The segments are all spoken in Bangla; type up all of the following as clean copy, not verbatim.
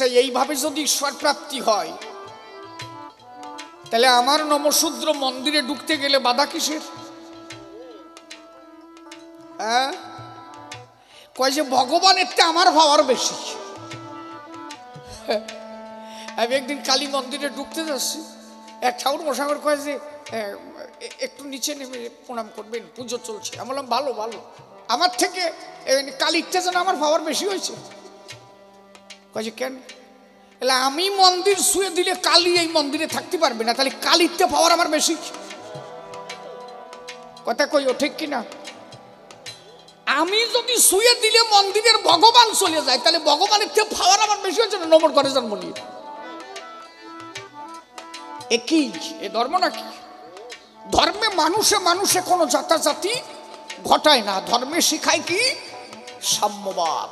আচ্ছা, এইভাবে যদি ঈশ্বর প্রাপ্তি হয় তাহলে আমার নমশূদ্র মন্দিরে ঢুকতে গেলে বাধা কিসের? হ্যাঁ, কয় যে ভগবানের তে আমার পাওয়ার বেশি। আমি একদিন কালী মন্দিরে ঢুকতে যাচ্ছি, এক ঠাকুর মশাই কয় যে একটু নিচে নেমে প্রণাম করবেন, পুজো চলছে। আমি বললাম ভালো ভালো, আমার থেকে কালীরটা যেন আমার পাওয়ার বেশি হয়েছে। কয় যে কেন? তাহলে আমি মন্দির শুয়ে দিলে কালী এই মন্দিরে থাকতে পারবে না, তাহলে কালীরটা পাওয়ার আমার বেশি। কথা কই ও ঠিক কিনা? আমি যদি শুয়ে দিলে মন্দিরের ভগবান চলে যায়, তাহলে ভগবানের থেকে পাওয়ার আমার বেশি হচ্ছে না নম্বর করে জন্ম নিয়ে। একই এ ধর্ম নাকি? ধর্মে মানুষে মানুষে কোনো জাতাজাতি ঘটায় না, ধর্মে শিখায় কি? সাম্যবাদ।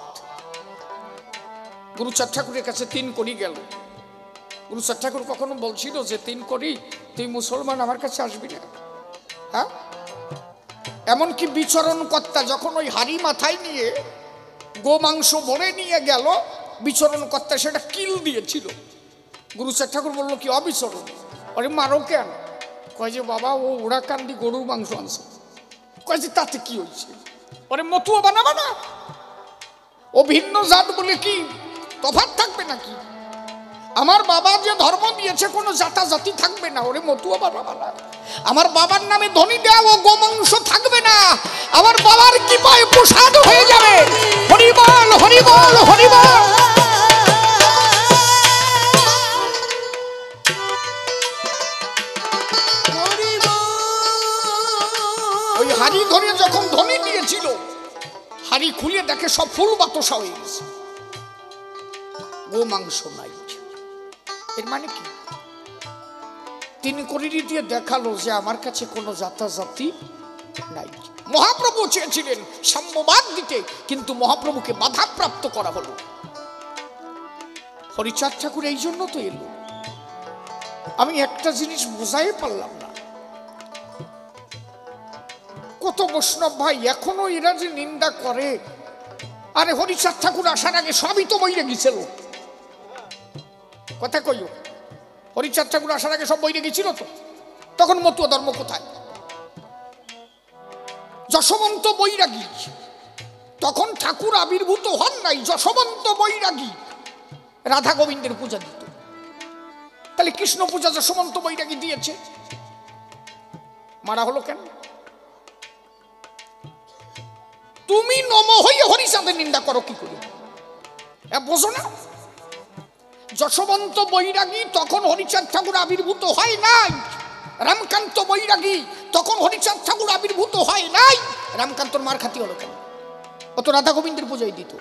গুরুচাঁদ ঠাকুরের কাছে 3 কোটি গেল। গুরুচাঁদ ঠাকুর কখনো বলছিল যে 3 কোটি তুই মুসলমান আমার কাছে আসবি না? হ্যাঁ, এমনকি বিচরণ কর্তা যখন ওই হাড়ি মাথায় নিয়ে গোমাংস ভরে নিয়ে গেল, বিচরণ কর্তা সেটা কিল দিয়েছিল। গুরুচাঁদ ঠাকুর বললো কি অবিচরণ? আরে মারো কেন? কয় যে বাবা ও ওড়াকান্দি গরুর মাংস আনছে। কয় যে তাতে কি হয়েছে? ওরে মতুয়া বানাবা না? ও ভিন্ন জাত বলে কি তফাৎ থাকবে নাকি? আমার বাবা যে ধর্ম দিয়েছে কোনো জাতাজাতি থাকবে না, ওরে মতুয়া বানাবা না। আমার বাবার নামে ধনী দেওয়া ও গোমাংস থাকবে না, আমার বাবার কৃপায় প্রসাদ হয়ে যাবে। হরিবল হরিবল হরিবল। ওই হাড়ি ধরে যখন ধনী দিয়েছিল, হাড়ি খুলে দেখে সব ফুল বাতাসা হয়ে গেছে, গোমাংস নাই। এর মানে কি? 3 কোটি দিয়ে দেখালো যে আমার কাছে কোনো জাতাজাতি নাই। মহাপ্রভু চেয়েছিলেন সাম্যবাদ দিতে, কিন্তু মহাপ্রভুকে বাধাপ্রাপ্ত করা হলো। হরিচাঁদ ঠাকুর এই জন্য তো এলো। আমি একটা জিনিস বোঝাই পারলাম না, কত বৈষ্ণব ভাই এখনো এরা যে নিন্দা করে। আরে হরিচাঁদ ঠাকুর আসার আগে সবই তো বইরে গেছিল। কথা কইও, হরিচাঁদ ঠাকুর আসার আগে সব বইরে গেছিল তো। তখন মতুয়া ধর্ম কোথায়? যশবন্ত বৈরাগী, তখন ঠাকুর আবির্ভূত হন নাই। যশবন্ত বৈরাগী রাধা গোবিন্দের পূজা দিত, তাহলে কৃষ্ণ পূজা যশবন্ত বৈরাগী দিয়েছে, মারা হলো কেন? তুমি নম হইয়া হরিচাঁদের নিন্দা করো কি করে? বোঝো না? যশবন্ত বৈরাগী তখন হরিচাঁদ ঠাকুর আবির্ভূত হয় নাই। রামকান্ত বৈরাগী তখন হরিচাঁদ ঠাকুর আবির্ভূত হয় নাই। রামকান্তর মার খাতি হলো কেন? ও তো রাধা গোবিন্দের পূজাই দিত।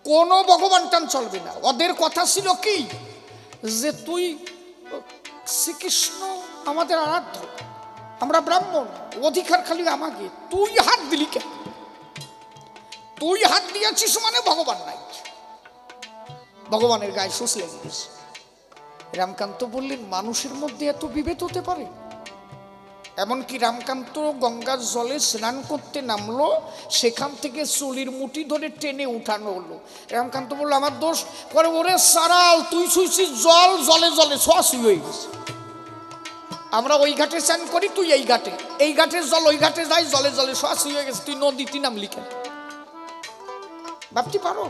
কোন ভগবান টান চলবে না। ওদের কথা ছিল কি যে তুই শ্রীকৃষ্ণ আমাদের আরাধ্য, আমরা ব্রাহ্মণ, অধিকার খালি আমাকে, তুই হাত দিলি কেন? তুই হাত দিয়েছিস মানে ভগবান নাই, ভগবানের গায়ে শোষ লেগে গেছে। রামকান্ত বললেন মানুষের মধ্যে এত বিভেদ হতে পারে? এমনকি রামকান্ত গঙ্গার জলে স্নান করতে নামলো, সেখান থেকে চুলির মুঠি ধরে টেনে উঠানো হলো। রামকান্ত বললো আমার দোষ। পরে ওরে সারাল, তুই শুইছিস জল, জলে জলে ছোঁয়াছুই হয়ে গেছে। আমরা ওই ঘাটে স্নান করি, তুই এই ঘাটে, এই ঘাটের জল ওই ঘাটে যাই, জলে জলে ছোঁয়াছুই হয়ে গেছে। তুই নদীতে নামলি কেন? ভাবতে পারো?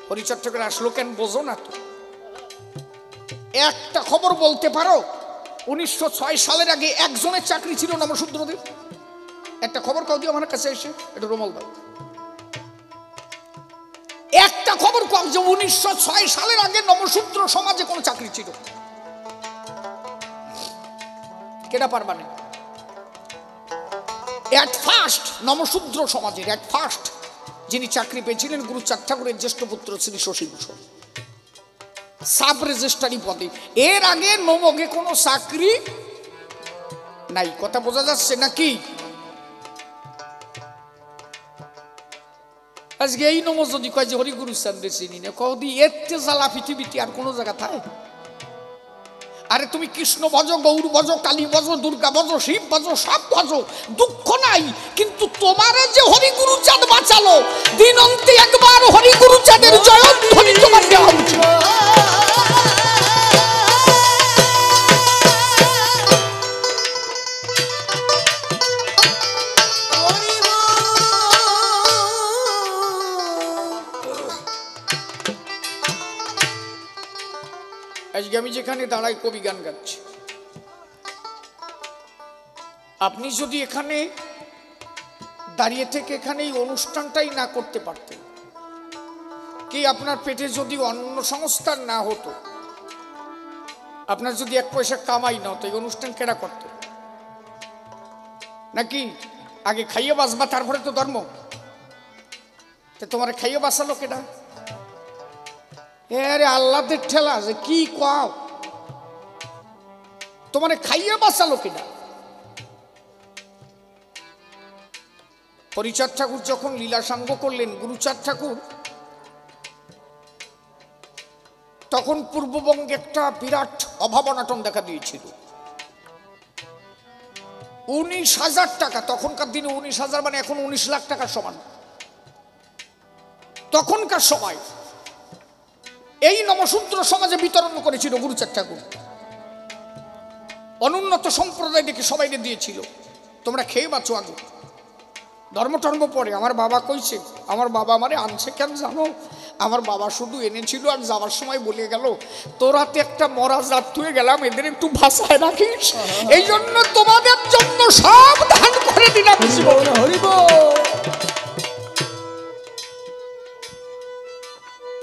হরিচাঁদ ঠাকুর আসলো কেন বোঝো না তো? একটা খবর বলতে পারো 1906 সালের আগে একজনের চাকরি ছিল নমশূদ্রদের? একটা খবর কাউ দিও আমার কাছে এসে, এটা রোমল দাও। একটা খবর কাউ যে 1906 সালের আগে নমশূদ্র সমাজে কোন চাকরি ছিল? কেডা পারবা না? এট ফার্স্ট নমশূদ্র সমাজের এট ফার্স্ট যিনি চাকরি পেয়েছিলেন গুরুচাঁদ ঠাকুরের জ্যেষ্ঠ পুত্র শ্রী শশীভূষণ, সাব রেজিস্ট্রারি পদে। এর আগে নমগে কোনো চাকরি নাই। কথা বোঝা যাচ্ছে নাকি? আজকে এই নম যদি কয় যে হরিগুরু চাঁদে চিনি না, কদি এতে জ্বালা পৃথিবীতে আর কোনো জায়গা থাকে? আরে তুমি কৃষ্ণ ভজ, গৌর ভজ, কালী ভজ, দুর্গা ভজ, শিব ভজ, সব ভজ, দুঃখ নাই। কিন্তু তোমারে যে হরিগুরু চাঁদ বাঁচালো, দিন অন্তে একবার হরিগুরু চাঁদের জয়ধ্বনি তোমার দেওয়া উচিত। আজকে আমি যেখানে দাঁড়াই কবি গান গাচ্ছি, আপনি যদি এখানে দাঁড়িয়ে থেকে এখানে এই অনুষ্ঠানটাই না করতে পারতেন, কি আপনার পেটে যদি অন্ন সংস্থান না হতো, আপনার যদি এক পয়সা কামাই না হতো, এই অনুষ্ঠান কেনা করত? নাকি আগে খাইয়ে বাঁচবা তারপরে তো ধর্ম? তোমার খাইয়ে বাঁচালো কেনা? আরে আল্লাহদের ঠেলা যে কি কাও, তোমার খাইয়ে বাঁচালো কিনা? হরিচাঁদ ঠাকুর যখন লীলা সাঙ্গ করলেন, গুরুচাঁদ ঠাকুর, তখন পূর্ববঙ্গে একটা বিরাট অভাব অনাটন দেখা দিয়েছিল। 19,000 টাকা, তখনকার দিনে 19,000 মানে এখন 19 লাখ টাকার সমান। তখনকার সময় এই নমশূদ্র সমাজে বিতরণ করেছিল গুরুচাঁদ ঠাকুর। অনুন্নত সম্প্রদায় দেখে সবাই দিয়েছিল, তোমরা খেয়ে বাঁচো, আগে ধর্ম টর্ম পরে। আমার বাবা কইছে, আমার বাবা আমারে আনছে কেন জানো? আমার বাবা শুধু এনেছিল আর যাওয়ার সময় বলে গেল, তোরাতে একটা মরা জাত তুই গেলাম, এদের একটু ভাষায় রাখিস, এই জন্য তোমাদের জন্য সব দান করে দিলাম।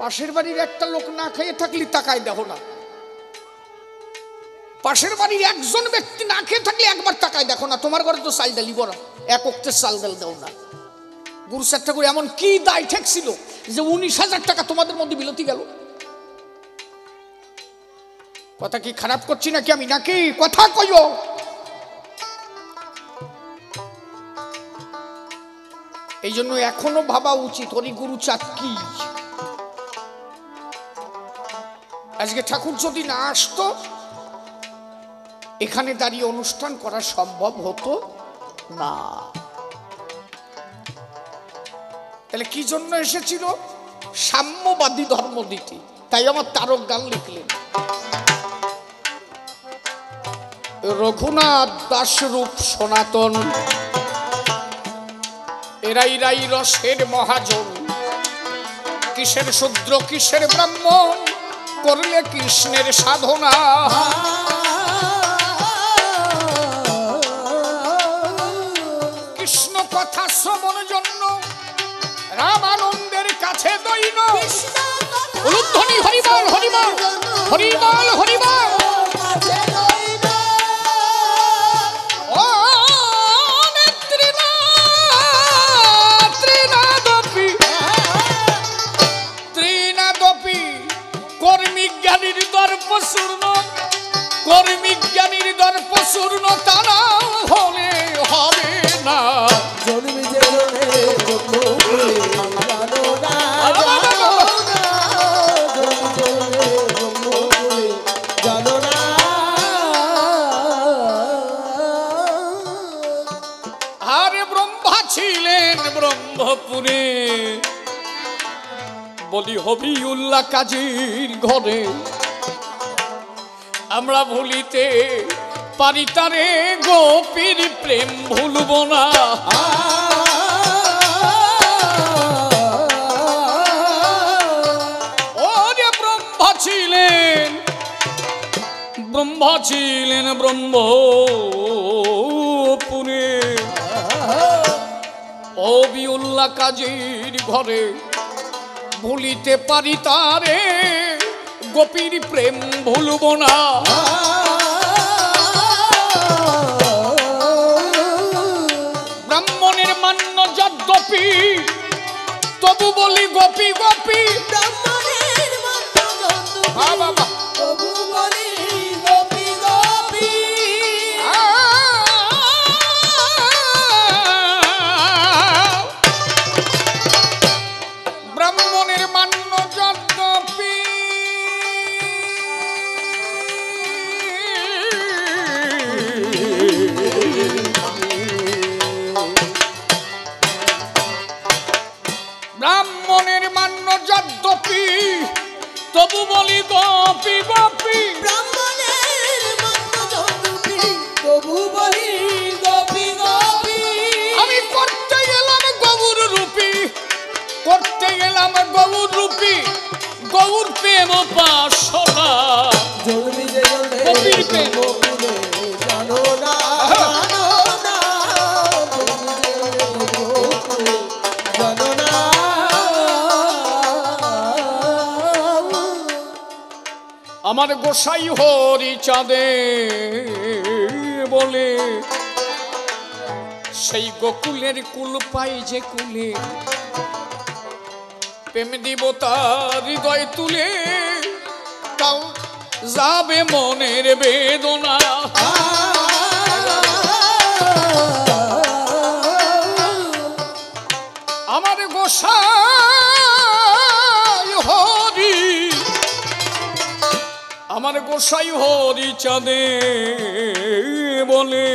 পাশের বাড়ির একটা লোক না খেয়ে থাকলে তাকায় দেখো না, পাশের বাড়ির একজন ব্যক্তি না খেয়ে থাকলে একবার তাকায় দেখো না। তোমার ঘরে তো চাল ডালি বড়, এক অক্টের চাল ডাল দাও না। গুরুচাঁদ ঠাকুর এমন কি দায় ঠেকছিল যে 19,000 টাকা তোমাদের মধ্যে বিলতি গেল? কথা কি খারাপ করছি নাকি আমি, নাকি কথা কইও? এই জন্য এখনো ভাবা উচিত হরি গুরুচাঁদ কি। আজকে ঠাকুর যদি না আসতো, এখানে দাঁড়িয়ে অনুষ্ঠান করা সম্ভব হতো না। তাহলে কি জন্য এসেছিল? সাম্যবাদী ধর্ম দিতে। তাই আমার তারক গান লিখলেন, রঘুনাথ দাস রূপ সনাতন, এরাই রাই রসের মহাজন, কিসের শূদ্র কিসের ব্রাহ্মণ, করলে কৃষ্ণের সাধনা। কৃষ্ণ কথা শ্রবণ জন্য রামানন্দের কাছে দৈন উলুধ্বনি হরিবল হরিবল হরিবল হরিবল। কর্মিজ্ঞানীর দর্প শূর্ণ, কর্মিজ্ঞানীর দর্প শূর্ণ, তারা হলে হবে না। আরে ব্রহ্মা ছিলেন ব্রহ্মপুরে, বলি হবিউল্লাহ কাজীর ঘরে, আমরা ভুলিতে পারি তারে, গোপীর প্রেম ভুলব না। ওরে ব্রহ্মা ছিলেন, ব্রহ্মা ছিলেন ব্রহ্মপুরে, হবিউল্লাহ কাজীর ঘরে, ভুলিতে পারি তারে, গোপীর প্রেম ভুলব না। ব্রাহ্মণের মান্য যদ্যপি, তবু বলি গোপী গোপী। বাবা তবু বলি গোপী গোপী। ব্রাহ্মণের মান্য যদ্যপি, গোসাই হরি চাঁদে বলে সেই গোকুলের কুল পাই যে কুলে প্রেম দিব তার হৃদয় তুলে তাও যাবে মনের বেদনা আমার গোসাই হরি আমার গোসাই হরি চাঁদে বলে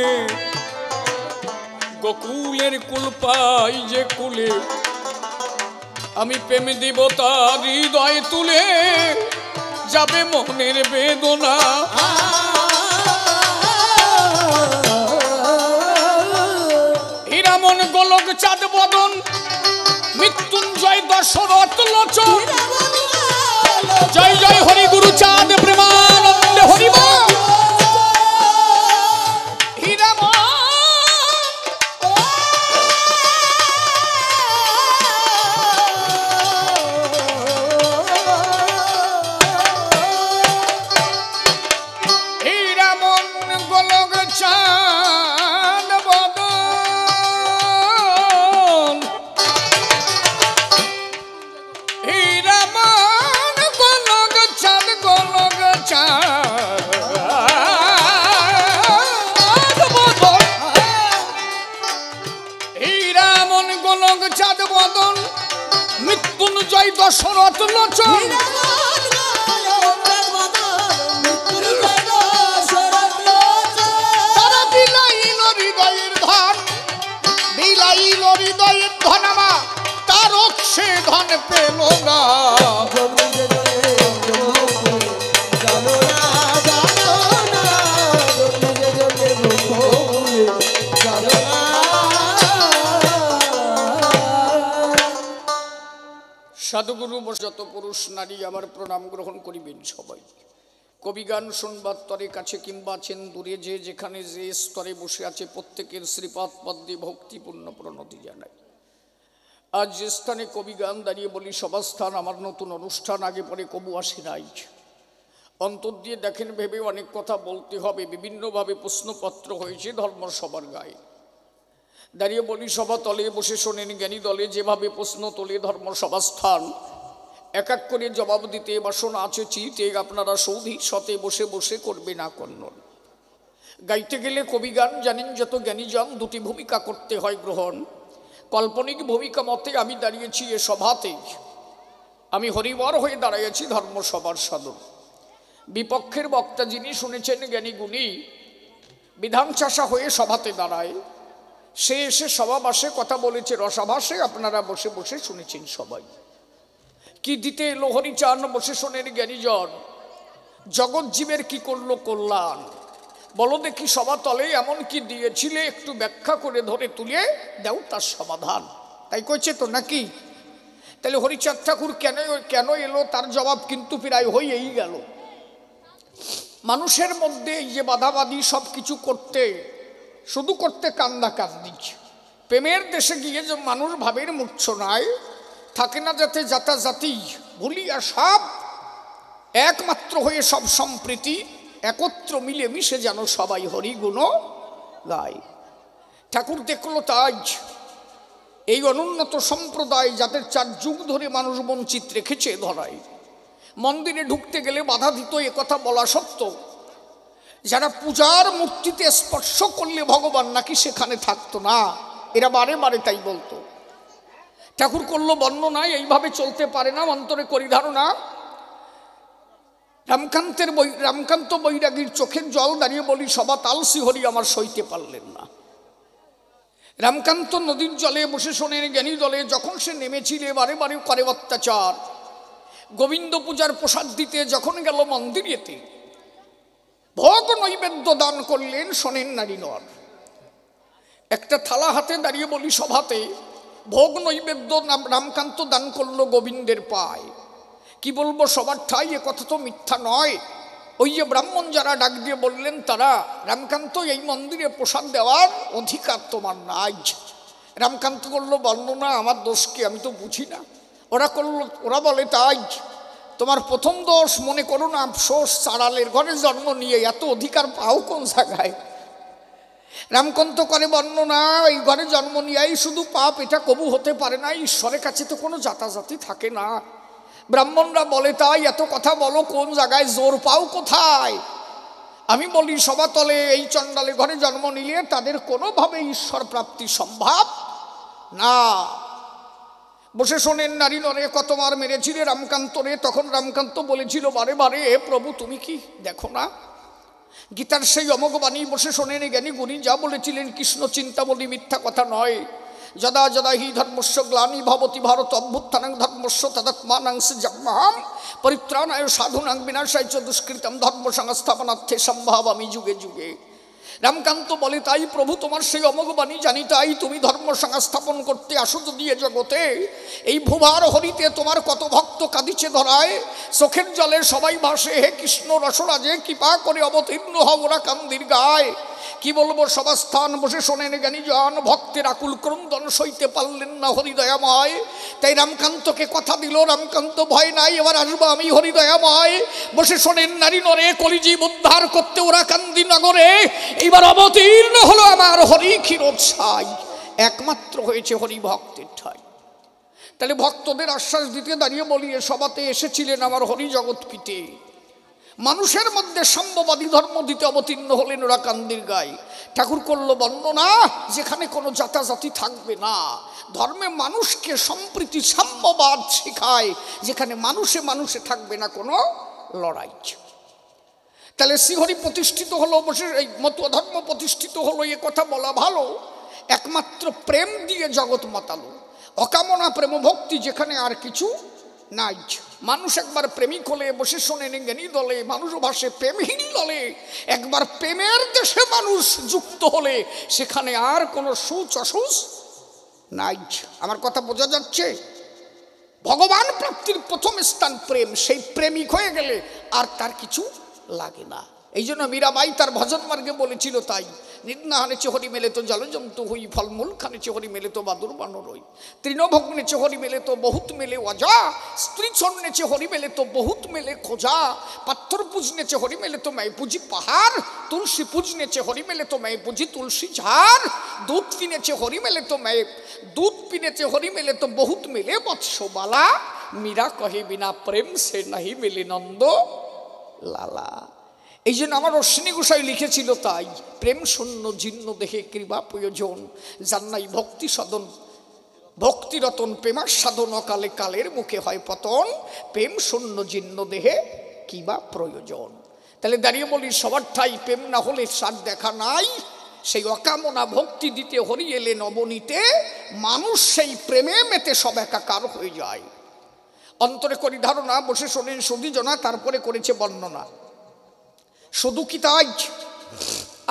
গোকুলের কুল পাই যে কুলে আমি প্রেম দিব তার হৃদয় তুলে যাবে মনের বেদনা হীরামন গোলক চাঁদ বদন মৃত্যুঞ্জয় দশরথ লোচন জয় জয় হরি গুরু চাঁদ প্রেমানন্দে হরিব মৃত্যুঞ্জয় দশরথ লোচন তারা বিলাইল হৃদয়ের ধন বিলাইল হৃদয়ের ধন আমা তার সে ধন পেল না সাধুগুরু যত পুরুষ নারী আমার প্রণাম গ্রহণ করিবেন সবাই কবিগান শুনবার তরে কাছে কিংবা আছেন দূরে যে যেখানে যে স্তরে বসে আছে প্রত্যেকের শ্রীপাদ পদ্মে ভক্তিপূর্ণ প্রণতি জানাই আজ যে স্থানে কবিগান দাঁড়িয়ে বলি সভাস্থান আমার নতুন অনুষ্ঠান আগে পরে কবু আসে নাই অন্তর দিয়ে দেখেন ভেবে অনেক কথা বলতে হবে বিভিন্নভাবে প্রশ্নপত্র হয়েছে ধর্মসভার গায়ে দাঁড়িয়ে বলি সভা তলে বসে শোনেন জ্ঞানী দলে যেভাবে প্রশ্ন তোলে ধর্মসভা স্থান এক এক করে জবাব দিতে বাসনা আছে চিতে আপনারা সৌধি সতে বসে বসে করবে না কন্নন গাইতে গেলে কবিগান জানেন যত জ্ঞানীজন দুটি ভূমিকা করতে হয় গ্রহণ কাল্পনিক ভূমিকা মতে আমি দাঁড়িয়েছি এ সভাতে আমি হরিবর হয়ে দাঁড়িয়েছি ধর্মসভার সদর বিপক্ষের বক্তা যিনি শুনেছেন জ্ঞানী গুণী বিধান চাষা হয়ে সভাতে দাঁড়ায় সে এসে সভাবাসে কথা বলেছে রসাভাসে আপনারা বসে বসে শুনেছেন সবাই কি দিতে এলো হরিচান বসে শোনেন জ্ঞানীজন জগৎ জীবের কি করলো কল্যাণ বলো দেখি সভা তলে এমন কি দিয়েছিলে একটু ব্যাখ্যা করে ধরে তুলে দাও তার সমাধান তাই কইছে তো নাকি তাহলে হরিচাঁদ ঠাকুর কেন এলো তার জবাব কিন্তু প্রায় হয়েই গেল মানুষের মধ্যে এই যে বাধাবাধি সব কিছু করতে শুধু করতে কান্দা কান্দি প্রেমের দেশে গিয়ে যে মানুষ ভাবের মূর্ছনায় থাকে না যাতে জাতাজাতি ভুলিয়া সব একমাত্র হয়ে সব সম্প্রীতি একত্র মিলে মিশে যেন সবাই হরিগুণ গায় ঠাকুর দেখল তাই এই অনুন্নত সম্প্রদায় যাদের 4 যুগ ধরে মানুষ বঞ্চিত রেখেছে ধরায় মন্দিরে ঢুকতে গেলে বাধা দিত একথা বলা সত্য যারা পূজার মূর্তিতে স্পর্শ করলে ভগবান নাকি সেখানে থাকতো না এরা বারে বারে তাই বলতো ঠাকুর করলো বর্ণনা এইভাবে চলতে পারে না অন্তরে করি ধারণা রামকান্ত বৈরাগীর চোখের জল দাঁড়িয়ে বলি সভা তালসি হরি আমার সইতে পারলেন না রামকান্ত নদীর জলে বসে শোনেন জ্ঞানী দলে যখন সে নেমেছিল বারে বারে করে অত্যাচার গোবিন্দ পূজার প্রসাদ দিতে যখন গেল মন্দিরেতে ভোগ নৈবেদ্য দান করলেন শোনেন নারী নর একটা থালা হাতে দাঁড়িয়ে বলি সভাতে ভোগ নৈবেদ্য রামকান্ত দান করলো গোবিন্দের পায় কি বলবো সবার ঠাই এ কথা তো মিথ্যা নয় ওই যে ব্রাহ্মণ যারা ডাক দিয়ে বললেন তারা রামকান্ত এই মন্দিরে প্রসাদ দেওয়ার অধিকার তোমার নাই রামকান্ত করলো বর্ণনা আমার দোষ কি আমি তো বুঝি না ওরা বলে তাই তোমার প্রথম দোষ মনে করো না আফসোস, চাড়ালের ঘরে জন্ম নিয়ে এত অধিকার পাও কোন জায়গায়? রামকান্ত করে বর্ণনা, এই ঘরে জন্ম নিয়েই শুধু পাপ, এটা কবু হতে পারে না। ঈশ্বরের কাছে তো কোনো জাতাজাতি থাকে না। ব্রাহ্মণরা বলে তাই এত কথা বলো কোন জায়গায়, জোর পাও কোথায়? আমি বলি সবাতলে এই চণ্ডালে ঘরে জন্ম নিলে তাদের কোনোভাবে ঈশ্বর প্রাপ্তি সম্ভব না। বসে শোনেন নারী নরে কতবার মেরেছিলে রামকান্তরে, তখন রামকান্ত বলেছিল বারে বারে, প্রভু তুমি কি দেখো না? গীতার সেই অমোঘ বাণী বসে শোনেন জ্ঞানী গুণী যা বলেছিলেন, কৃষ্ণ চিন্তা বলি মিথ্যা কথা নয়। যদা যদা হি ধর্মস্য গ্লানি ভবতি ভারত অভ্যুত্থানাং ধর্মস্য তদাত্মানাং সৃজাম্যহম পরিত্রাণায় সাধুনাং বিনাশায় চ দুষ্কৃতম ধর্ম সংস্থাপনার্থে সম্ভাবামি যুগে যুগে। রামকান্ত বলে তাই প্রভু তোমার সেই অমোঘ বাণী জানি, তাই তুমি ধর্ম সংস্থাপন করতে আসো যদি এ জগতে। এই ভুভার হরিতে তোমার কত ভক্ত কাঁদিছে ধরায়, চোখের জলে সবাই ভাসে, হে কৃষ্ণ রসরাজে কৃপা করে অবতীর্ণ হও ওরা কান্দির গায়। কি বলবো সবাস্থান বসে শোনেন জ্ঞানী জন, ভক্তের আকুল ক্রন্দন সইতে পারলেন না হরিদয়াময়। তাই রামকান্তকে কথা দিল, রামকান্ত ভয় নাই, এবার আসবো আমি হরিদয়াময়। বসে শোনেন নারী নরে কলিজীব উদ্ধার করতে ওরা কান্দি নগরে, এবার অবতীর্ণ হলো আমার হরি ক্ষীরোৎসাই। একমাত্র হয়েছে হরি ভক্তের ঠাই। তাহলে ভক্তদের আশ্বাস দিতে দাঁড়িয়ে বলি, এ সভাতে এসেছিলেন আমার হরি জগৎ পিতে। মানুষের মধ্যে সাম্যবাদী ধর্ম দিতে অবতীর্ণ হলেন ওরা কান্দির গায়ে। ঠাকুর করলো বর্ণনা, যেখানে কোনো জাতাজাতি থাকবে না, ধর্মে মানুষকে সম্প্রীতি সাম্যবাদ শেখায়, যেখানে মানুষে মানুষে থাকবে না কোনো লড়াই। তাহলে শ্রীহরি প্রতিষ্ঠিত হলো, বসে এই মতুয়া ধর্ম প্রতিষ্ঠিত হলো, এ কথা বলা ভালো। একমাত্র প্রেম দিয়ে জগৎ মাতালো, অকামনা প্রেম ভক্তি, যেখানে আর কিছু নাই। মানুষ একবার প্রেমিক হলে বসে শোনেন জ্ঞানী দলে, মানুষ ভাসে প্রেমহীন দলে। একবার প্রেমের দেশে মানুষ যুক্ত হলে সেখানে আর কোনো সুচ অসুচ নাই। আমার কথা বোঝা যাচ্ছে? ভগবান প্রাপ্তির প্রথম স্থান প্রেম। সেই প্রেমিক হয়ে গেলে আর তার কিছু লাগে না। এই জন্য মীরাবাই তার ভজন মার্গে বলেছিল, তাই নিদ্না হানেছে হরি মেলে তো জলজন্তু হই, ফলমূল খানেছে হরি মেলে তো বাদুর বানরই, তৃণভোগ নেছে হরি মেলে তো বহুত মেলে অজা, স্ত্রী ছন্নেছে হরি মেলে তো বহুত মেলে খোঁজা, পাথর পুজনেছে হরি মেলে তো मैं পুজি পাহাড়, তুলসী পুজনেছে হরি মেলে তো मैं পুজি তুলসী ঝাড়, দুধ পিনেছে হরি মেলে তো मैं दूध पीनेছে হরি মেলে তো বহুত মেলে বৎসবালা, মীরা কহে বিনা প্রেম সে নাহি মেলে নন্দ লালা। এই জন্য আমার অশ্বিনী গোসাই লিখেছিল, তাই প্রেম শূন্য জীর্ণ দেহে কৃপা প্রয়োজন, জান্নাই ভক্তি সদন ভক্তিরতন প্রেমার সাধন, অকালে কালের মুখে হয় পতন, প্রেম শূন্য জীর্ণ দেহে কিবা প্রয়োজন। তাহলে দাঁড়িয়ে বলি সবার ঠাই প্রেম না হলে সার দেখা নাই। সেই অকামনা ভক্তি দিতে হরি এলে নবনীতে, মানুষ সেই প্রেমে মেতে সব একাকার হয়ে যায়। অন্তরে করি ধারণা, বসে শোনেন সুধীজনা, তারপরে করেছে বর্ণনা। শুধু কি তাই?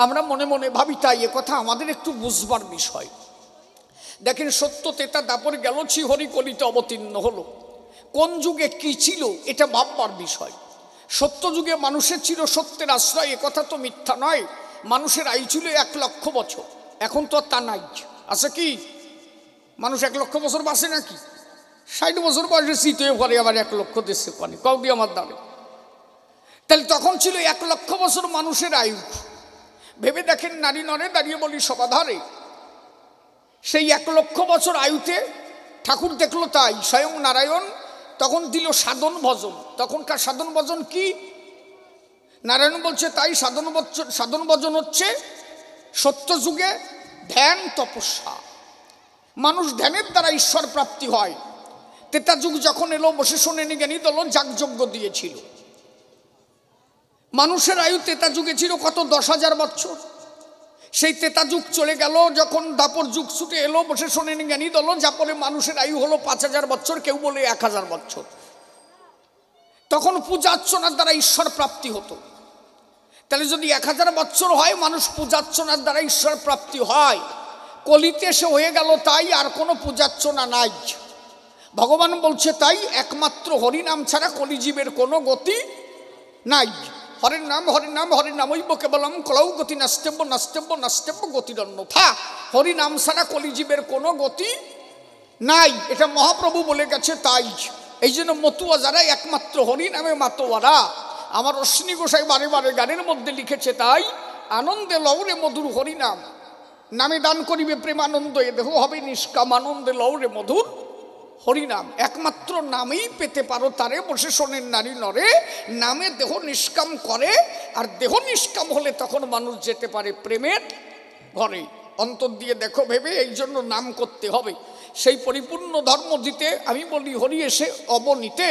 আমরা মনে মনে ভাবি তাই, এ কথা আমাদের একটু বুঝবার বিষয়। দেখেন সত্য তেতা দাপর গেল, শ্রীহরি কলিতে অবতীর্ণ হলো। কোন যুগে কি ছিল এটা ভাববার বিষয়। সত্য যুগে মানুষের ছিল সত্যের আশ্রয়, এ কথা তো মিথ্যা নয়। মানুষের আয়ু ছিল 1 লক্ষ বছর, এখন তো তা নাই। আছে কি মানুষ 1 লক্ষ বছর বাঁচে নাকি? 60 বছর বয়সে শীতেও পারে, আবার 1 লক্ষ দেশে পারে, কবি আমার দাঁড়ে। তাহলে তখন ছিল 1 লক্ষ বছর মানুষের আয়ু। ভেবে দেখেন নারী নরে দাঁড়িয়ে বলি সবাধারে, সেই 1 লক্ষ বছর আয়ুতে ঠাকুর দেখলো, তাই স্বয়ং নারায়ণ তখন দিল সাধন ভজন। তখনকার সাধন ভজন কি? নারায়ণ বলছে তাই সাধন ভজন হচ্ছে সত্য যুগে ধ্যান তপস্যা। মানুষ ধ্যানের দ্বারা ঈশ্বর প্রাপ্তি হয়। তেতা যুগ যখন এলো, বসে শোনেনি জ্ঞানী দল যাগযজ্ঞ দিয়েছিল। মানুষের আয়ু তেতা যুগে ছিল কত? 10,000 বছর। সেই তেতা যুগ চলে গেল, যখন দাপর যুগ ছুটে এলো, বসে শোনেনি জ্ঞানী দল, যাপরে মানুষের আয়ু হলো 5,000 বছর, কেউ বলে 1,000 বছর। তখন পূজা অর্চনার দ্বারা ঈশ্বর প্রাপ্তি হতো। তাহলে যদি 1000 বছর হয়, মানুষ পূজার্চনার দ্বারা ঈশ্বর প্রাপ্তি হয়। কলিতে সে হয়ে গেল তাই, আর কোনো পূজার্চনা নাই। ভগবান বলছে তাই একমাত্র হরিনাম ছাড়া কলিজীবের কোনো গতি নাই। হরের নাম হরির নাম হরির নামইব কেবলম কলৌ গতি নাস্তেব্য নাস্তেব্য নাস্তেব্য গতিরন্যথা। হরিনাম ছাড়া কলিজীবের কোনো গতি নাই, এটা মহাপ্রভু বলে গেছে। তাই এই জন্য মতুয়া যারা একমাত্র হরি নামে মাতোয়ারা, আমার অশ্বিনী গোসাই বারে বারে গানের মধ্যে লিখেছে, তাই আনন্দে লৌরে মধুর হরিনাম, নামে দান করিবে প্রেমানন্দ, এ দেহ হবে নিষ্কাম, আনন্দে লৌরে মধুর হরিনাম। একমাত্র নামেই পেতে পারো তারে, বসে শোনেন নারী নরে, নামে দেহ নিষ্কাম করে। আর দেহ নিষ্কাম হলে তখন মানুষ যেতে পারে প্রেমের ঘরে। অন্তর দিয়ে দেখো ভেবে, এই জন্য নাম করতে হবে। সেই পরিপূর্ণ ধর্ম দিতে আমি বলি হরি এসে অবনীতে,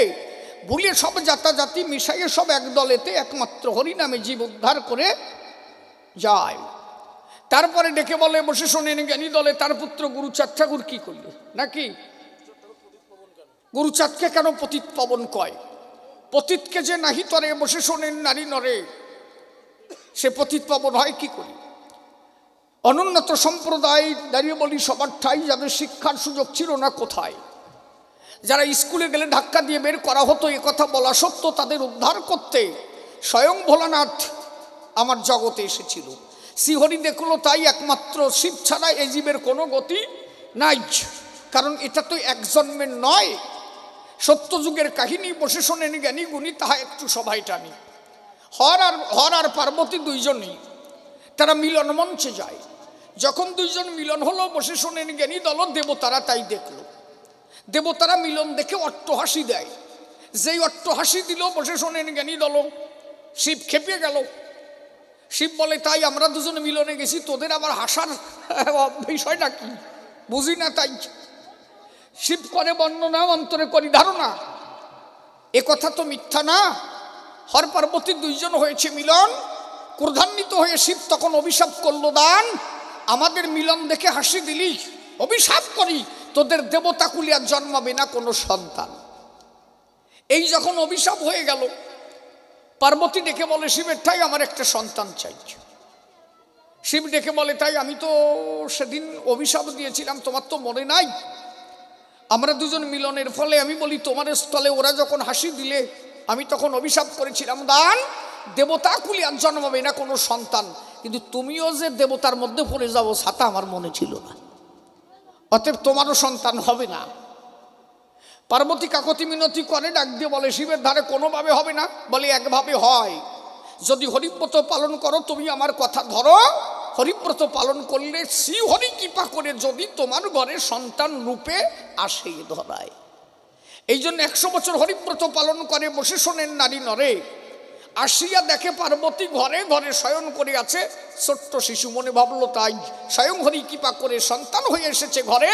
ভুলে সব জাতাজাতি মিশাইয়ে সব এক দলেতে, একমাত্র হরি নামে জীব উদ্ধার করে যায়। তারপরে ডেকে বলে, বসে শোনেন জ্ঞানী দলে, তার পুত্র গুরুচাঁদ ঠাকুর কি করলো নাকি? গুরুচাঁদকে কেন পতিত পবন কয়? পতিতকে যে নাহি তরে, বসে শোনেন নারী নরে, সে পতিত পবন হয় কি করি? অনুন্নত সম্প্রদায় দাঁড়িয়ে বলি সবার ঠাই, যাদের শিক্ষার সুযোগ ছিল না কোথায়, যারা স্কুলে গেলে ধাক্কা দিয়ে বের করা হতো, এ কথা বলা সত্য, তাদের উদ্ধার করতে স্বয়ং ভোলানাথ আমার জগতে এসেছিল। শ্রীহরি দেখলো তাই একমাত্র শিব ছাড়া এ জীবের কোনো গতি নাই। কারণ এটা তো এক জন্মের নয়, সত্যযুগের কাহিনী। বসে শোনেন জ্ঞানী গুণী, তাহা একটু সবাই টানি। হর আর পার্বতী দুইজনই তারা মিলন মঞ্চে যায়। যখন দুইজন মিলন হলো, বসে শোনেন জ্ঞানী দল, দেবতারা তাই দেখলো। দেবতারা মিলন দেখে অট্টহাসি দেয়। যেই অট্টহাসি দিল, বসে শোনেন জ্ঞানী দল, শিব খেপে গেল। শিব বলে, তাই আমরা দুজনে মিলনে গেছি, তোদের আবার হাসার বিষয়টা কি বুঝি না। তাই শিব করে বর্ণনা, অন্তরে করি ধারণা, এ কথা তো মিথ্যা না। হর পার্বতী দুইজন হয়েছে মিলন। ক্রোধান্বিত হয়ে শিব তখন অভিশাপ করল, দান আমাদের মিলন দেখে হাসি দিলি, অভিশাপ করি তোদের দেবতা কুলে আর জন্মাবে না কোনো সন্তান। এই যখন অভিশাপ হয়ে গেল, পার্বতী ডেকে বলে, শিবের ঠাই আমার একটা সন্তান চাই। শিব ডেকে বলে, তাই আমি তো সেদিন অভিশাপ দিয়েছিলাম, তোমার তো মনে নাই? আমরা দুজন মিলনের ফলে আমি বলি তোমার স্থলে ওরা যখন হাসি দিলে, আমি তখন অভিশাপ করেছিলাম, দান দেবতা কুলে আর জন্মাবে না কোনো সন্তান। কিন্তু তুমিও যে দেবতার মধ্যে পড়ে যাবো ছাতা আমার মনে ছিল না, অতএব তোমারও সন্তান হবে না। পার্বতী কাকতি মিনতি করে, ডাক দিয়ে বলে, শিবের ধারে কোনোভাবে হবে না। বলে, একভাবে হয়, যদি হরিব্রত পালন করো, তুমি আমার কথা ধরো, হরিব্রত পালন করলে শ্রী হরি কৃপা করে যদি তোমার ঘরে সন্তান রূপে আসে ধরায়। এই জন্য 100 বছর হরিব্রত পালন করে, বসে শোনেন নারী নরে, আসিয়া দেখে পার্বতী ঘরে ঘরে শয়ন করে আছে ছোট্ট শিশু। মনে ভাবলো, তাই স্বয়ং হরি কৃপা করে সন্তান হয়ে এসেছে ঘরে।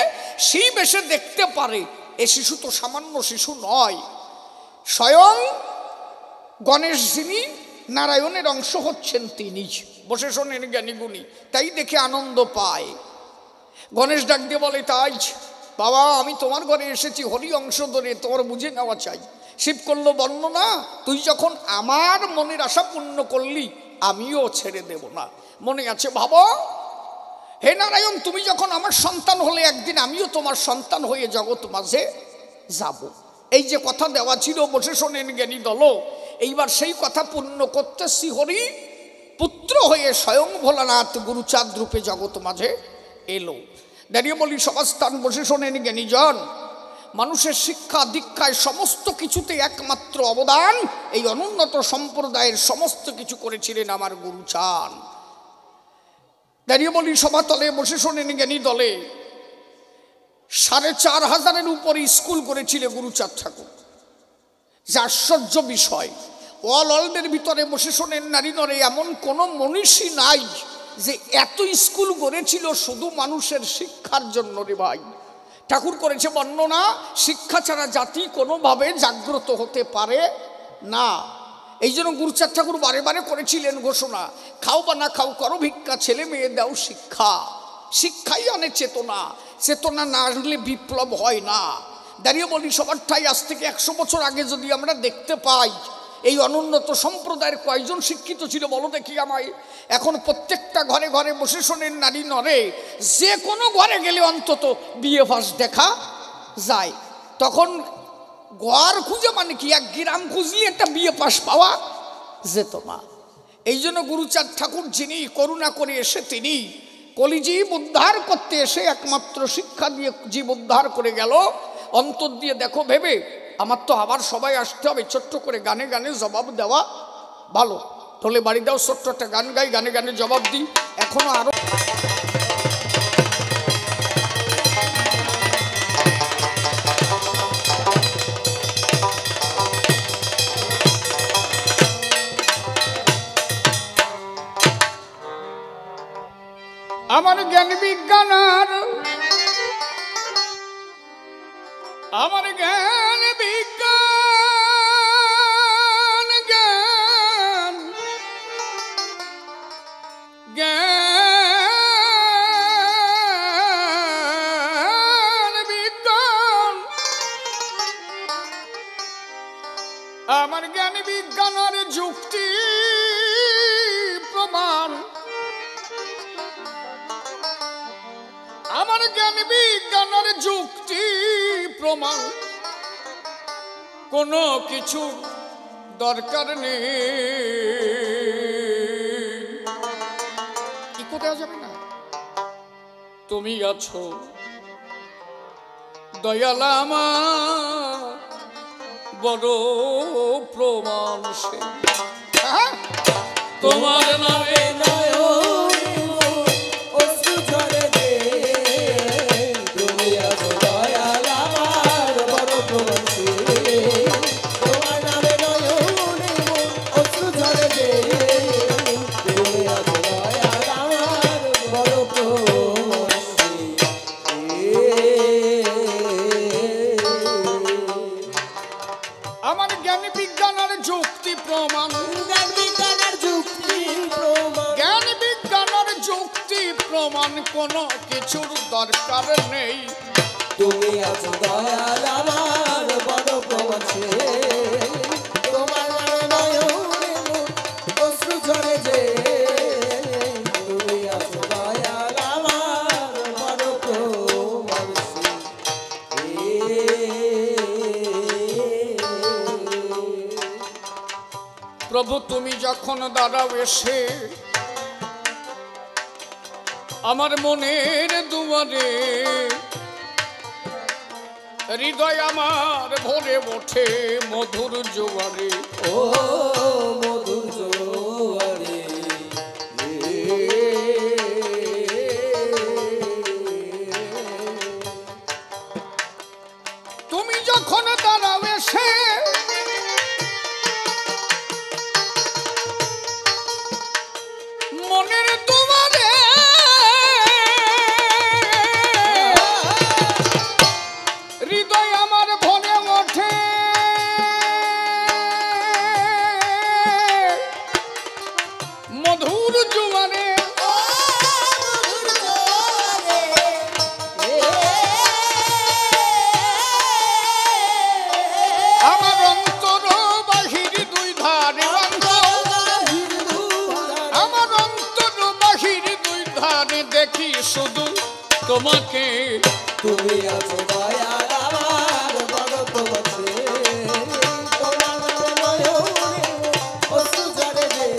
শিব এসে দেখতে পারে, এ শিশু তো সামান্য শিশু নয়, স্বয়ং গণেশ যিনি নারায়ণের অংশ হচ্ছেন তিনি। বসে শোনেন জ্ঞানী গুণী, তাই দেখে আনন্দ পায়। গণেশ ডাক দিয়ে বলে, তাই বাবা আমি তোমার ঘরে এসেছি, হরি অংশ ধরে তোমার বুঝে নেওয়া চাই। শিব করলো বর্ণনা, তুই যখন আমার মনের আশা পূর্ণ করলি, আমিও ছেড়ে দেব না। মনে আছে ভাবো, হে নারায়ণ, তুমি যখন আমার সন্তান হলে, একদিন আমিও তোমার সন্তান হয়ে জগৎ মাঝে যাব। এই যে কথা দেওয়া ছিল, বসে শোনেন জ্ঞানী দল, এইবার সেই কথা পূর্ণ করতে শ্রীহরি পুত্র হয়ে স্বয়ং ভোলানাথ গুরুচাঁদ রূপে জগৎ মাঝে এলো। দাঁড়িয়ে বলি সমাজস্থান, বসে শোনেন জ্ঞানীজন, মানুষের শিক্ষা দীক্ষায় সমস্ত কিছুতে একমাত্র অবদান এই অনুন্নত সম্প্রদায়ের সমস্ত কিছু করেছিলেন আমার গুরুচাঁদ। দাঁড়িয়ে বলি সভাতলে, বসে শোনেন জ্ঞানী দলে, 4500-এর উপরে স্কুল করেছিলেন গুরুচাঁদ ঠাকুর। যে আশ্চর্য বিষয়, ওয়ার্ল্ডের ভিতরে বসে শোনেন নারী নরে, এমন কোনো মনীষী নাই যে এত স্কুল করেছিল শুধু মানুষের শিক্ষার জন্য। রে ভাই, ঠাকুর করেছে বর্ণনা, শিক্ষা ছাড়া জাতি কোনোভাবে জাগ্রত হতে পারে না। এই জন্য গুরুচাঁদ ঠাকুর বারে বারে করেছিলেন ঘোষণা, খাও বা না খাও করো ভিক্ষা, ছেলে মেয়ে দাও শিক্ষা। শিক্ষাই আনে চেতনা, চেতনা না আনলে বিপ্লব হয় না। দাঁড়িয়ে বলি সবার ঠাই, আজ থেকে 100 বছর আগে যদি আমরা দেখতে পাই এই অনুন্নত সম্প্রদায়ের কয়জন শিক্ষিত ছিল বলো দেখি আমায়। এখন প্রত্যেকটা ঘরে ঘরে বসে শোনেন নারী নরে, যে কোনো ঘরে গেলে অন্তত বিএ পাস দেখা যায়। তখন ঘর খুঁজে মানে কি, 1 গ্রাম খুঁজলে একটা বিএ পাস পাওয়া যেত না। এই জন্য গুরুচাঁদ ঠাকুর যিনি করুণা করে এসে তিনি কলিজীব উদ্ধার করতে এসে একমাত্র শিক্ষা দিয়ে জীব উদ্ধার করে গেল। অন্তর দিয়ে দেখো ভেবে, আমার তো আবার সবাই আসতে হবে, ছোট্ট করে গানে গানে জবাব দেওয়া ভালো। তাহলে বাড়ি দাও, ছোট্ট একটা গান গাই, গানে গানে জবাব দিই। এখনো আরো আমার জ্ঞান বিজ্ঞান আর আমার জ্ঞান বিজ্ঞান জ্ঞান জ্ঞান বিজ্ঞান আমার জ্ঞান বিজ্ঞানের যুক্তি প্রমাণ, আমার জ্ঞান বিজ্ঞানের যুক্তি প্রমাণ, কোনো কিছু দরকার নেই। কি কোথাও যাবে না, তুমি আছো দয়াল আমার বড় প্রমাণ সে। তোমার নামে কোনো কিছুর দরকার নেই। তুমি আছো দয়াল আমার বড় প্রমাণ সে, তোমার নয়নে অশ্রু ঝরে যে। তুমি আছো দয়াল আমার বড় প্রমাণ সে। প্রভু তুমি যখন দাঁড়াও এসে আমার মনের দুয়ারে, হৃদয় আমার ভরে ওঠে মধুর জোয়ারে। ও মধুর জোয়ারে তুমি যখন দাঁড়াও এসে মনের দুয়ারে, হৃদয় আমার ভরে ওঠে মধুর জোয়ারে। আমার অন্তর বাহির দুই ধারে, আমার অন্তর বাহির দুই ধারে দেখি শুধু তোমাকে। তুমি আছো দয়াল আমার বড় প্রমাণ সে, তোমার নয়নে অশ্রু ঝরে যে।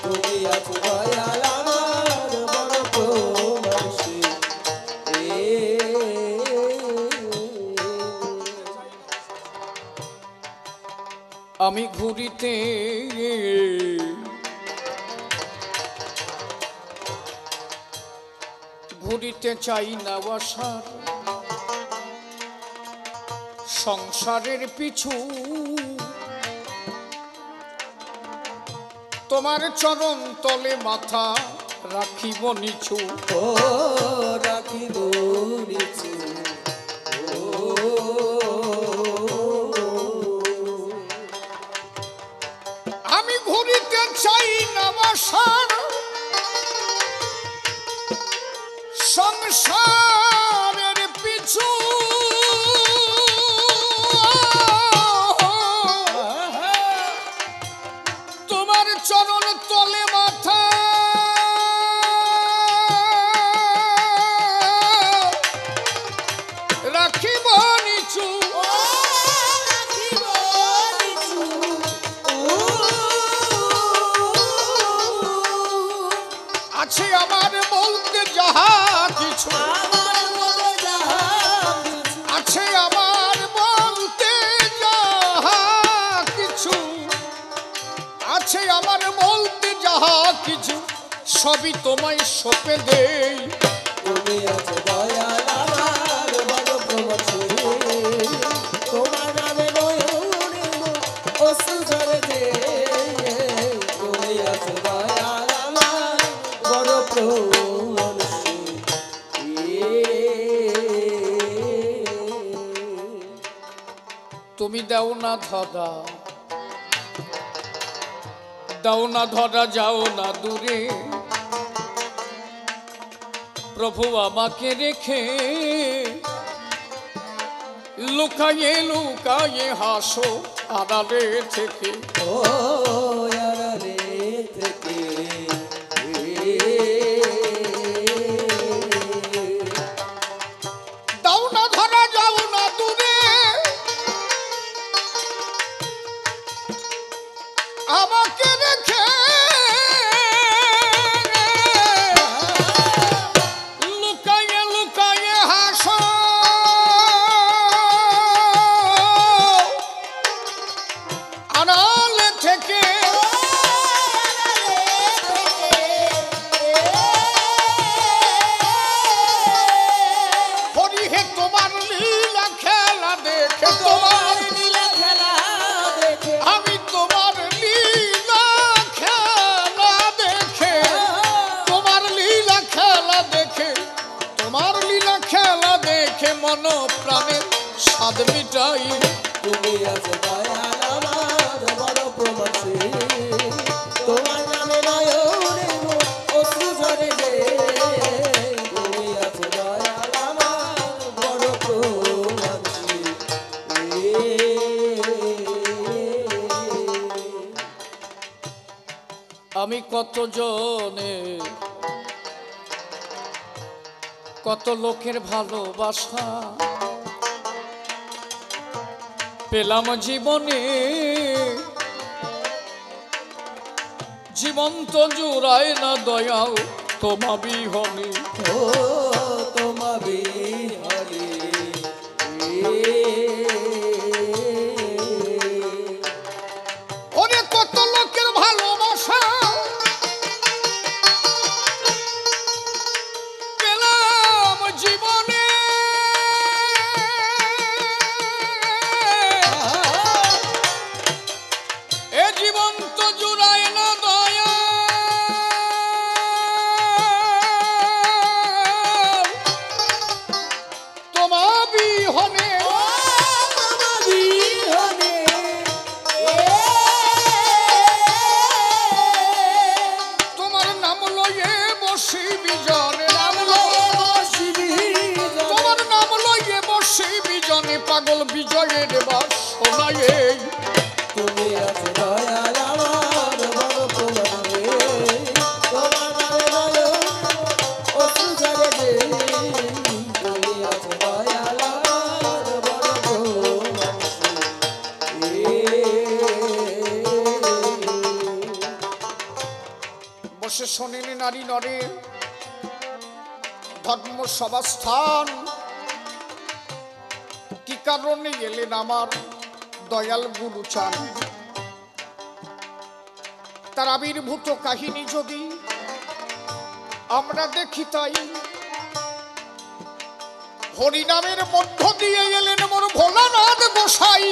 তুমি আছো দয়াল আমার বড় প্রমাণ সে। আমি ঘুরিতে ঘুরিতে চাই না আসার সংসারের পিছু, তোমার চরণ তলে মাথা রাখিব নিচু। ও রাখিব নিচু, আমি ঘুরিতে চাই না আসার সংসারের পিছু, তোমার চরণ তলে মাথা রাখিব নিচু। আছে আমার বলতে যাহা কিছু, আছে আমার বলতে সবই তোমায় সঁপে দেই। তুমি আছো দয়াল আমার বড় প্রভু, তোমার নামে নয়নে অশ্রু ঝরে যে। তুমি আছো দয়াল আমার বড় প্রভু। তুমি দাও না ধরা, দাও না ধরা, যাও না দূরে, প্রভু আমাকে রেখে লুকায়ে লুকায়ে হাসো আড়ালে থেকে। ও আড়ালে থেকে দাও না ধরা, যাও না দূরে, আমাকে রেখে লুকায়ে লুকায়ে হাসো আড়ালে থেকে। হরি হে তোমার লীলা খেলা দেখে, তোমার লীলা খেলা দেখে আমি তোমার লীলা খেলা দেখে, তোমার লীলা খেলা দেখে, তোমার লীলা খেলা দেখে মন প্রাণের স্বাদ মিটাই। তুমি আছো দয়াল আমার বড় প্রবাসী, তোমার নামে নয়নে অশ্রু ঝরে যে। তুমি আছো দয়াল আমার বড় প্রবাসী। আমি কত জনে কত লোকের ভালোবাসা পেলাম জীবনে, জীবন্ত জুড়ায় না দয়াও তোমা বিহনে। ও তোমা বিহনে ওরে কত লোকের ভালোবাসা পেলাম জীবনে, এ জীবন তো জুড়ায় না দয়া তোমা বিহনে। তোমা বিহনে তোমার নাম লয়ে বসি বিজনে, নাম লয়ে তোমার নাম লয়ে বসি বিজনে, পাগল বিজয়ের বাস শোনায়ে। তুমি আছো দয়াল আমার বড় প্রবাসী, তোমার নামে নয়নে অশ্রু ঝরে যে। তুমি আছো দয়াল আমার বড় প্রবাসী। বসে শোনেন নারী নরে ধর্ম সভাস্থান, কি কারণে এলেন আমার দয়াল গুরু চান। তার আবির্ভূত কাহিনী যদি আমরা দেখি তাই, হরিনামের মধ্য দিয়ে এলেন মোর ভোলানাথ গোসাই।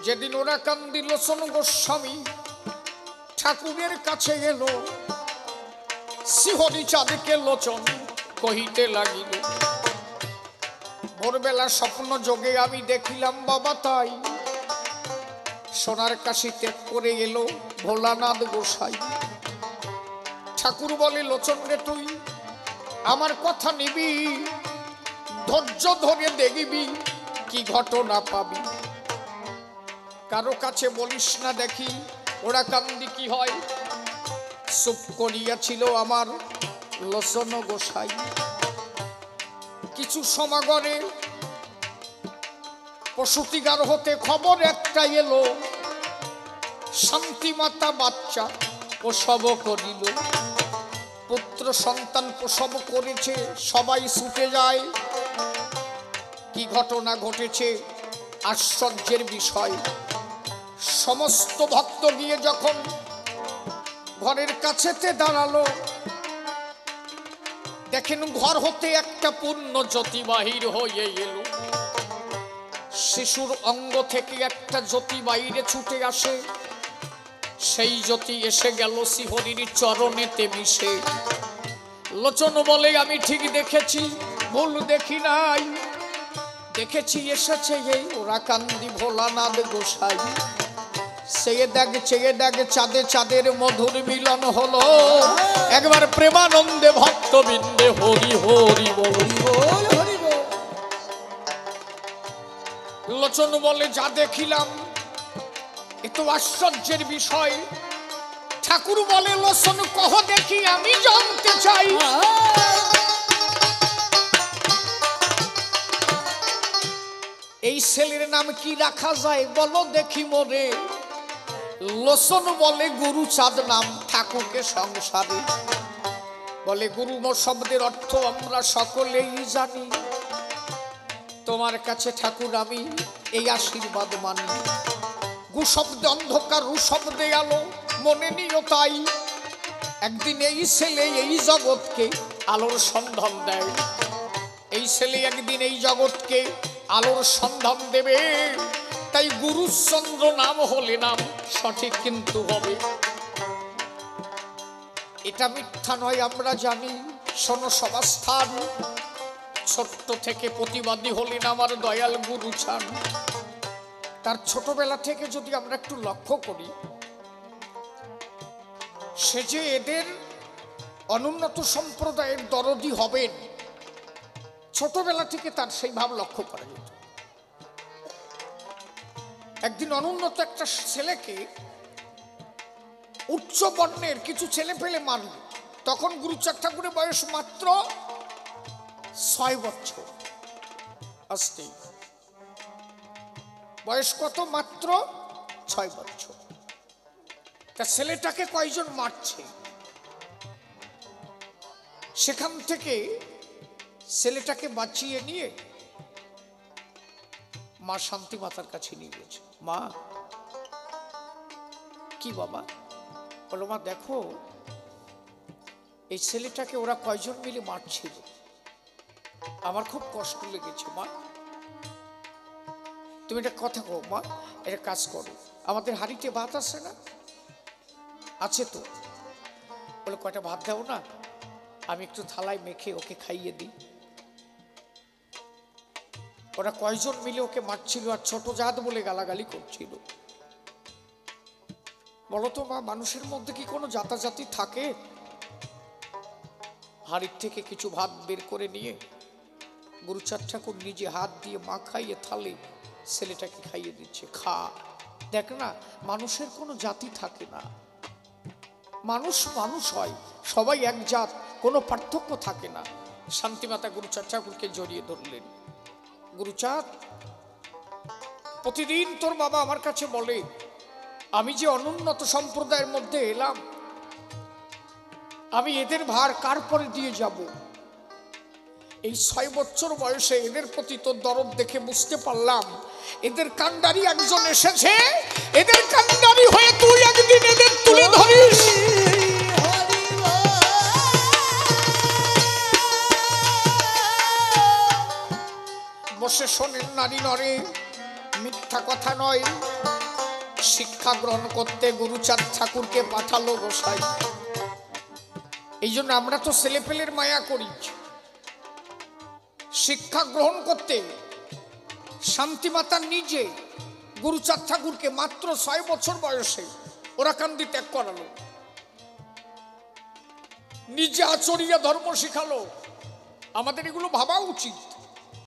যেদিন ওরা কান্দি লোচন গোস্বামী ঠাকুরের কাছে এলো, শিহরি চাঁদকে লোচন কহিতে লাগিল, ভোরবেলা স্বপ্ন যোগে আমি দেখিলাম বাবা তাই, সোনার কাশি ত্যাগ করে এলো ভোলানাথ গোসাই। ঠাকুর বলে, লোচন রে তুই আমার কথা নিবি, ধৈর্য ধরে দেখবি কি ঘটনা পাবি, কারো কাছে বলিস না দেখি ওরা কান্দি কি হয়। চুপ করিয়াছিল আমার লোচন গোসাই। কিছু সমাগরে প্রসূতিগার হতে খবর একটা এলো, শান্তিমাতা বাচ্চা প্রসব করিল। পুত্র সন্তান প্রসব করেছে, সবাই ছুটে যায়। কি ঘটনা ঘটেছে আশ্চর্যের বিষয়। সমস্ত ভক্ত গিয়ে যখন ঘরের কাছেতে দাঁড়ালো, দেখেন ঘর হতে একটা পূর্ণ জ্যোতি বাহির হয়ে এলো। শিশুর অঙ্গ থেকে একটা জ্যোতি বাইরে ছুটে আসে, সেই জ্যোতি এসে গেল শ্রীহরির চরণেতে মিশে। লোচন বলে, আমি ঠিক দেখেছি, ভুল দেখি নাই, দেখেছি এসেছে এই ওরাকান্দি ভোলানাথ গোসাই। চেয়ে দেখ চাঁদে চাঁদের মধুর মিলন হলো, একবার প্রেমানন্দে ভক্তবৃন্দে হরি হরি বল। লোচন বলে, যা দেখিলাম এ তো আশ্চর্যের বিষয়। ঠাকুর বলে, লোচন কহ দেখি, আমি জানতে চাই। এই ছেলের নাম কি রাখা যায় বলো দেখি মোরে। লোচন বলে, গুরুচাঁদ নাম ঠাকুরকে সংসারে। বলে, গুরু শব্দের অর্থ আমরা সকলেই জানি, তোমার কাছে ঠাকুর আমি এই আশীর্বাদ মানি। গু শব্দে অন্ধকার, রু শব্দে আলো, মনে নিও তাই। একদিন এই ছেলে এই জগৎকে আলোর সন্ধান দেয়। এই ছেলে একদিন এই জগৎকে আলোর সন্ধান দেবে। তাই গুরুচন্দ্র নাম হলে নাম সঠিক কিন্তু হবে। এটা মিথ্যা নয় আমরা জানি। শোনো সবাস্থান, ছোট্ট থেকে প্রতিবাদী হলেন আমার দয়াল গুরু চান। তার ছোটবেলা থেকে যদি আমরা একটু লক্ষ্য করি, সে যে এদের অনুন্নত সম্প্রদায়ের দরদি হবেন, ছোটবেলা থেকে তার সেই ভাব লক্ষ্য করা যেত। একদিন অনুন্নত একটা ছেলেকে উচ্চ বর্ণের কিছু ছেলে পেলে মারল। তখন গুরুচাঁদ ঠাকুরের বয়স মাত্র 6 বছর। আসতে বয়স কত? মাত্র 6 বছর। তা ছেলেটাকে কয়জন মারছে, সেখান থেকে ছেলেটাকে বাঁচিয়ে নিয়ে মা শান্তি মাতার কাছে নিয়ে গেছে। মা, কি বাবা? বলো, মা দেখো এই ছেলেটাকে ওরা কয়জন মিলে মারছিল, আমার খুব কষ্ট লেগেছে। মা তুমি একটা কথা কও মা, একটা কাজ করো, আমাদের হাঁড়িতে ভাত আছে না? আছে তো। বলে, কয়টা ভাত দাও না, আমি একটু থালায় মেখে ওকে খাইয়ে দিই। ওরা কয়জন মিলে ওকে মারছিল আর ছোট জাত বলে গালাগালি করছিল। বলতো মা, মানুষের মধ্যে কি কোনো জাতাজাতি থাকে? হাড়ির থেকে কিছু ভাত বের করে নিয়ে গুরুচাঁদ ঠাকুর নিজে হাত দিয়ে মা খাইয়ে থালে ছেলেটাকে খাইয়ে দিচ্ছে। খা, দেখ না, মানুষের কোনো জাতি থাকে না, মানুষ মানুষ হয়, সবাই এক জাত, কোনো পার্থক্য থাকে না। শান্তিমাতা গুরুচাঁদ ঠাকুরকে জড়িয়ে ধরলেন। গুরুচাঁদ, প্রতিদিন তোর বাবা আমার কাছে বলে, আমি যে অনুন্নত সম্প্রদায়ের মধ্যে এলাম, আমি এদের ভার কার পরে দিয়ে যাব? এই 6 বছর বয়সে এদের প্রতি তোর দরদ দেখে বুঝতে পারলাম এদের কান্ডারি একজন এসেছে, এদের কান্ডারি হয়ে তুই একদিন এদের তুলে ধরিস। বসে শোনেন নারী নরে, মিথ্যা কথা নয়। শিক্ষা গ্রহণ করতে গুরুচাঁদ ঠাকুরকে পাঠালো গোসাই। এই জন্য আমরা তো ছেলেপেলের মায়া করি। শিক্ষা গ্রহণ করতে শান্তিমাতা নিজে গুরুচাঁদ ঠাকুরকে মাত্র 6 বছর বয়সে ওরাকান্দি ত্যাগ করালো, নিজে আচরিয়া ধর্ম শিখালো। আমাদের এগুলো ভাবা উচিত।